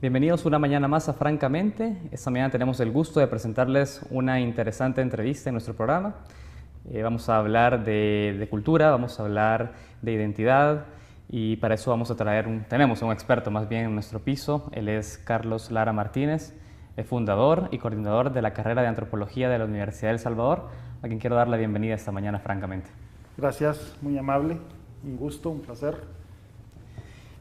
Bienvenidos una mañana más a Francamente. Esta mañana tenemos el gusto de presentarles una interesante entrevista en nuestro programa. Vamos a hablar de cultura, vamos a hablar de identidad y para eso vamos a tenemos un experto más bien en nuestro piso. Él es Carlos Lara Martínez, es fundador y coordinador de la carrera de Antropología de la Universidad de El Salvador, a quien quiero dar la bienvenida esta mañana Francamente. Gracias, muy amable, un gusto, un placer.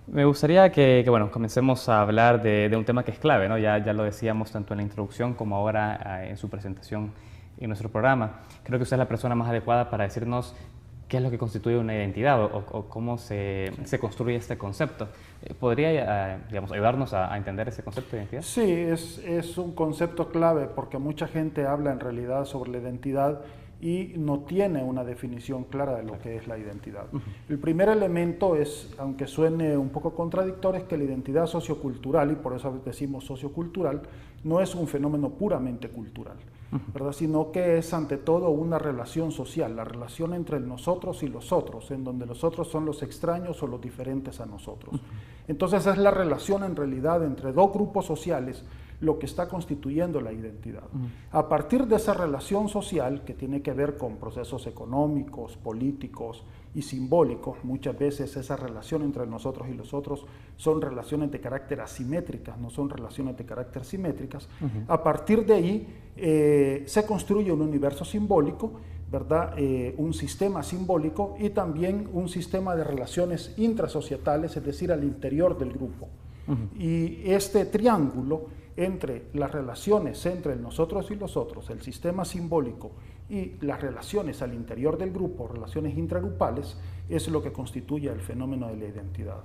Me gustaría que comencemos a hablar de un tema que es clave, ¿no? Ya lo decíamos tanto en la introducción como ahora en su presentación en nuestro programa. Creo que usted es la persona más adecuada para decirnos qué es lo que constituye una identidad o cómo se construye este concepto. ¿Podría ayudarnos a entender ese concepto de identidad? Sí, es un concepto clave porque mucha gente habla en realidad sobre la identidad y no tiene una definición clara de lo que es la identidad. El primer elemento es, aunque suene un poco contradictorio, es que la identidad sociocultural, y por eso decimos sociocultural, no es un fenómeno puramente cultural, ¿verdad? Sino que es ante todo una relación social, la relación entre nosotros y los otros, en donde los otros son los extraños o los diferentes a nosotros. Entonces es la relación en realidad entre dos grupos sociales lo que está constituyendo la identidad. A partir de esa relación social que tiene que ver con procesos económicos, políticos y simbólicos, muchas veces esa relación entre nosotros y los otros son relaciones de carácter asimétricas, no son relaciones de carácter simétricas. A partir de ahí se construye un universo simbólico, ¿verdad? Un sistema simbólico y también un sistema de relaciones intrasocietales, es decir, al interior del grupo. Y este triángulo entre las relaciones entre nosotros y los otros, el sistema simbólico y las relaciones al interior del grupo, relaciones intragrupales, es lo que constituye el fenómeno de la identidad.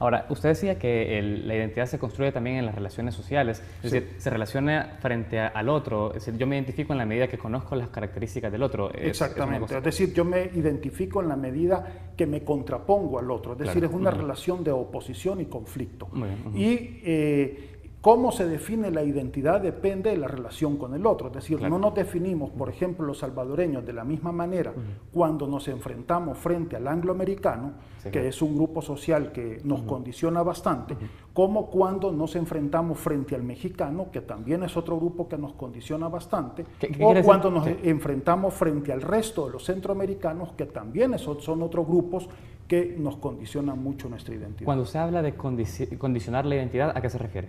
Ahora, usted decía que la identidad se construye también en las relaciones sociales, es decir, se relaciona frente al otro, es decir, yo me identifico en la medida que conozco las características del otro. Exactamente, es decir, yo me identifico en la medida que me contrapongo al otro, es decir, es una relación de oposición y conflicto. Y cómo se define la identidad depende de la relación con el otro, es decir, no nos definimos, por ejemplo, los salvadoreños de la misma manera cuando nos enfrentamos frente al angloamericano, que es un grupo social que nos condiciona bastante, como cuando nos enfrentamos frente al mexicano, que también es otro grupo que nos condiciona bastante, o cuando nos enfrentamos frente al resto de los centroamericanos, que también son otros grupos que nos condicionan mucho nuestra identidad. Cuando usted habla de condicionar la identidad, ¿a qué se refiere?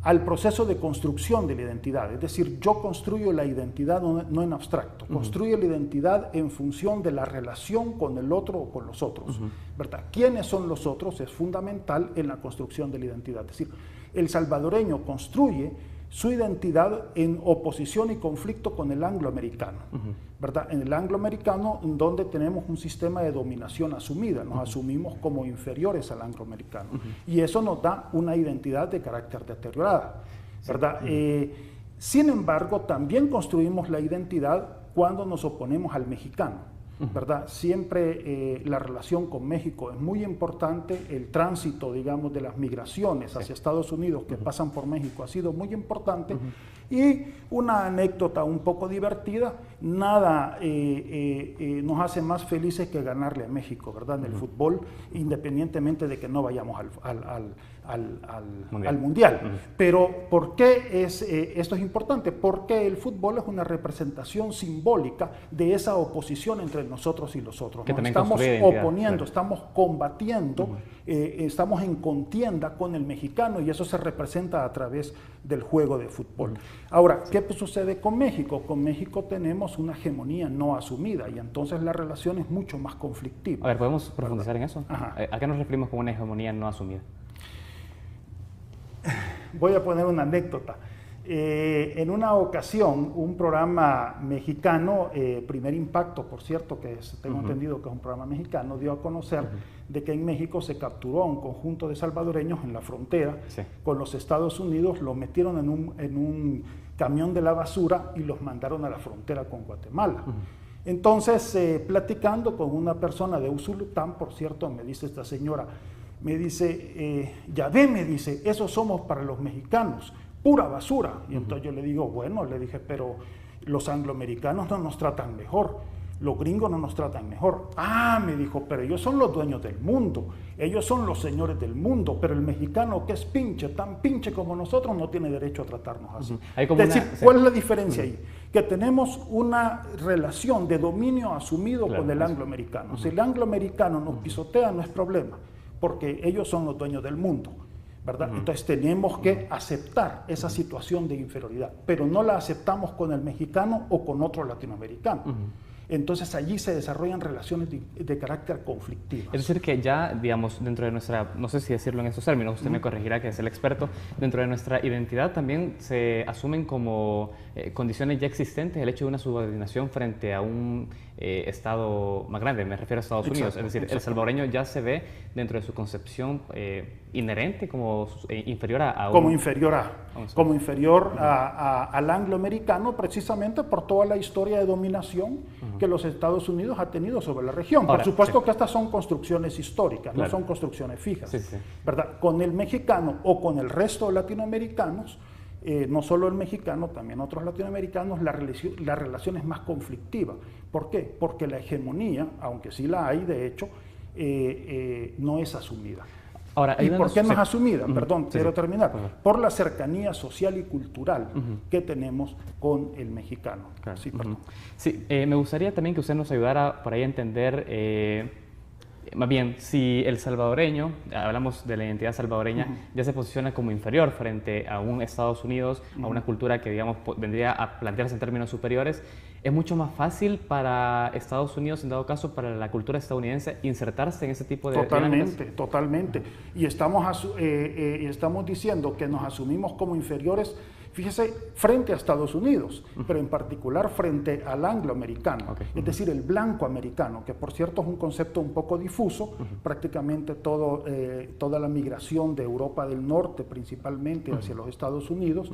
Al proceso de construcción de la identidad, es decir, yo construyo la identidad no en abstracto, construyo la identidad en función de la relación con el otro o con los otros, ¿verdad? ¿Quiénes son los otros? Es fundamental en la construcción de la identidad, es decir, el salvadoreño construye su identidad en oposición y conflicto con el angloamericano, ¿verdad? En el angloamericano, donde tenemos un sistema de dominación asumida, nos asumimos como inferiores al angloamericano, y eso nos da una identidad de carácter deteriorada, ¿verdad? Sin embargo, también construimos la identidad cuando nos oponemos al mexicano, ¿verdad? Siempre la relación con México es muy importante, el tránsito, digamos, de las migraciones hacia Estados Unidos que pasan por México ha sido muy importante. Y una anécdota un poco divertida, nada nos hace más felices que ganarle a México, ¿verdad? En el fútbol, independientemente de que no vayamos al mundial. Pero ¿por qué esto es importante? Porque el fútbol es una representación simbólica de esa oposición entre nosotros y los otros. Nos estamos oponiendo, estamos combatiendo, estamos en contienda con el mexicano y eso se representa a través del juego de fútbol. Ahora, ¿qué sucede con México? Con México tenemos una hegemonía no asumida y entonces la relación es mucho más conflictiva. A ver, ¿podemos profundizar en eso? ¿A qué nos referimos con una hegemonía no asumida? Voy a poner una anécdota. En una ocasión, un programa mexicano, Primer Impacto, por cierto, que tengo entendido que es un programa mexicano, dio a conocer de que en México se capturó a un conjunto de salvadoreños en la frontera con los Estados Unidos, los metieron en un camión de la basura y los mandaron a la frontera con Guatemala. Entonces, platicando con una persona de Usulután, por cierto, me dice esta señora, me dice, ya ve, me dice, esos somos para los mexicanos, pura basura. Y entonces yo le digo, bueno, le dije, pero los angloamericanos no nos tratan mejor. Los gringos no nos tratan mejor. Ah, me dijo, pero ellos son los dueños del mundo, ellos son los señores del mundo, pero el mexicano que es pinche, tan pinche como nosotros, no tiene derecho a tratarnos así. Es decir, ¿cuál es la diferencia ahí? Que tenemos una relación de dominio asumido con el angloamericano. Si el angloamericano nos pisotea, no es problema, porque ellos son los dueños del mundo, ¿verdad? Entonces tenemos que aceptar esa situación de inferioridad, pero no la aceptamos con el mexicano o con otro latinoamericano. Entonces allí se desarrollan relaciones de carácter conflictivo. Es decir, que ya, digamos, dentro de nuestra, no sé si decirlo en estos términos, usted me corregirá que es el experto, dentro de nuestra identidad también se asumen como condiciones ya existentes el hecho de una subordinación frente a un Estado más grande, me refiero a Estados Unidos. Es decir, el salvadoreño ya se ve dentro de su concepción inherente como inferior a como inferior al angloamericano, precisamente por toda la historia de dominación que los Estados Unidos ha tenido sobre la región. Ahora, por supuesto que estas son construcciones históricas, no son construcciones fijas, ¿verdad? Con el mexicano o con el resto de latinoamericanos, no solo el mexicano, también otros latinoamericanos, la relación es más conflictiva. ¿Por qué? Porque la hegemonía, aunque sí la hay, de hecho, no es asumida. Ahora, ¿y por qué no es asumida? Perdón, quiero terminar. Por la cercanía social y cultural que tenemos con el mexicano. Sí, perdón. Sí, me gustaría también que usted nos ayudara por ahí a entender, más bien, si el salvadoreño, hablamos de la identidad salvadoreña, ya se posiciona como inferior frente a un Estados Unidos, a una cultura que, digamos, vendría a plantearse en términos superiores, ¿es mucho más fácil para Estados Unidos, en dado caso, para la cultura estadounidense, insertarse en ese tipo de dinámicas? Totalmente. Y estamos diciendo que nos asumimos como inferiores, fíjese, frente a Estados Unidos, pero en particular frente al angloamericano, es decir, el blanco americano, que por cierto es un concepto un poco difuso, prácticamente toda la migración de Europa del Norte, principalmente hacia los Estados Unidos,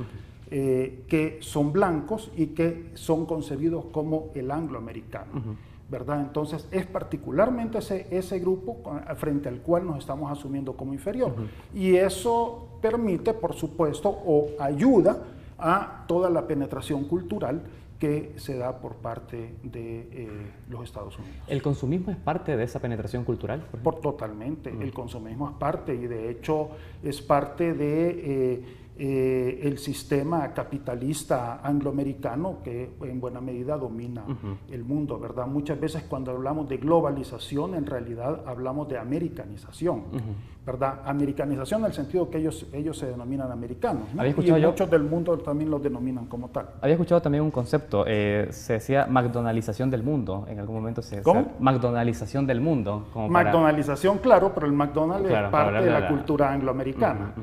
que son blancos y que son concebidos como el angloamericano, ¿verdad? Entonces es particularmente ese grupo frente al cual nos estamos asumiendo como inferior, y eso permite, por supuesto, o ayuda a toda la penetración cultural que se da por parte de los Estados Unidos. ¿El consumismo es parte de esa penetración cultural? Totalmente, el consumismo es parte, y de hecho es parte de el sistema capitalista angloamericano que en buena medida domina el mundo, ¿verdad? Muchas veces cuando hablamos de globalización, en realidad hablamos de americanización, ¿verdad? Americanización en el sentido que ellos se denominan americanos, ¿no? Y muchos del mundo también los denominan como tal. Había escuchado también un concepto, se decía McDonaldización del mundo, en algún momento ¿Cómo? McDonaldización del mundo. Como McDonaldización, claro, pero el McDonald's es parte de la cultura angloamericana.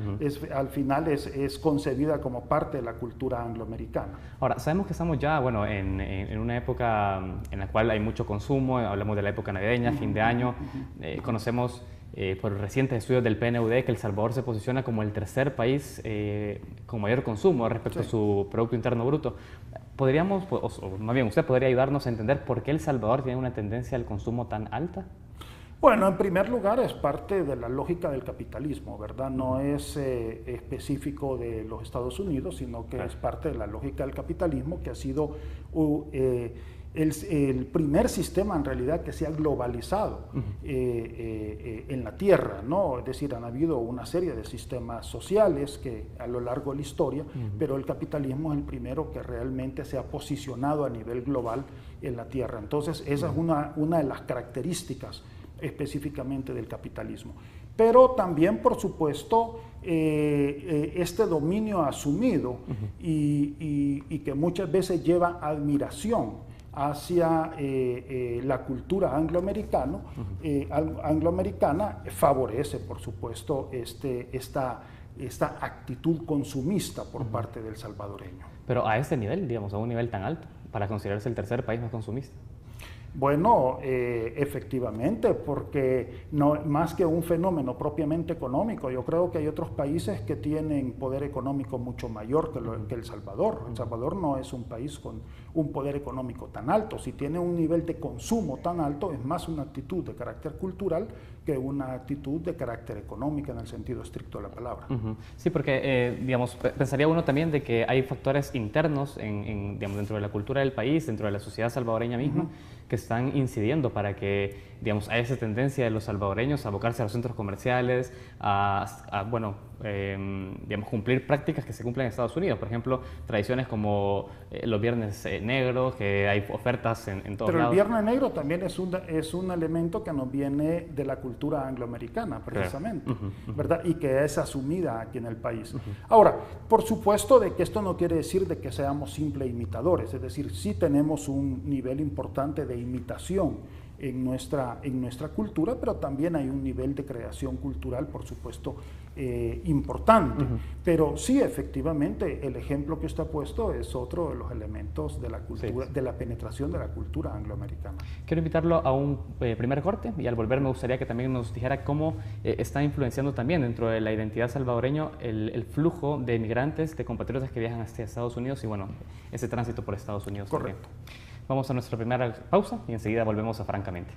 Al final es concebida como parte de la cultura angloamericana. Ahora, sabemos que estamos ya, bueno, en una época en la cual hay mucho consumo, hablamos de la época navideña, fin de año, conocemos por recientes estudios del PNUD que El Salvador se posiciona como el tercer país con mayor consumo respecto a su Producto Interno Bruto. ¿Podríamos, o más bien usted podría ayudarnos a entender por qué El Salvador tiene una tendencia al consumo tan alta? Bueno, en primer lugar es parte de la lógica del capitalismo, ¿verdad? No es específico de los Estados Unidos, sino que es parte de la lógica del capitalismo, que ha sido el primer sistema en realidad que se ha globalizado en la Tierra, ¿no? Es decir, han habido una serie de sistemas sociales que a lo largo de la historia, pero el capitalismo es el primero que realmente se ha posicionado a nivel global en la Tierra. Entonces, esa es una de las características específicamente del capitalismo. Pero también, por supuesto, este dominio asumido y que muchas veces lleva admiración hacia la cultura angloamericana favorece, por supuesto, esta actitud consumista por parte del salvadoreño. Pero a ese nivel, digamos, a un nivel tan alto, para considerarse el tercer país más consumista. Bueno, efectivamente, porque no, más que un fenómeno propiamente económico, yo creo que hay otros países que tienen poder económico mucho mayor que El Salvador. El Salvador no es un país con un poder económico tan alto. Si tiene un nivel de consumo tan alto, es más una actitud de carácter cultural que una actitud de carácter económico en el sentido estricto de la palabra. Sí, porque digamos, pensaría uno también de que hay factores internos digamos, dentro de la cultura del país, dentro de la sociedad salvadoreña misma, que están incidiendo para que, digamos, haya esa tendencia de los salvadoreños a abocarse a los centros comerciales, bueno, digamos, cumplir prácticas que se cumplen en Estados Unidos. Por ejemplo, tradiciones como los viernes negros, que hay ofertas en todos lados. Pero el viernes negro también es un elemento que nos viene de la cultura angloamericana, precisamente, ¿verdad? Y que es asumida aquí en el país. Ahora, por supuesto de que esto no quiere decir de que seamos simples imitadores, es decir, sí tenemos un nivel importante de imitación en nuestra cultura, pero también hay un nivel de creación cultural, por supuesto, importante. Pero sí, efectivamente, el ejemplo que está puesto es otro de los elementos de la cultura, de la penetración de la cultura angloamericana. Quiero invitarlo a un primer corte y al volver me gustaría que también nos dijera cómo está influenciando también dentro de la identidad salvadoreña el flujo de migrantes, de compatriotas que viajan hacia Estados Unidos y bueno, ese tránsito por Estados Unidos. Correcto. También. Vamos a nuestra primera pausa y enseguida volvemos a Francamente.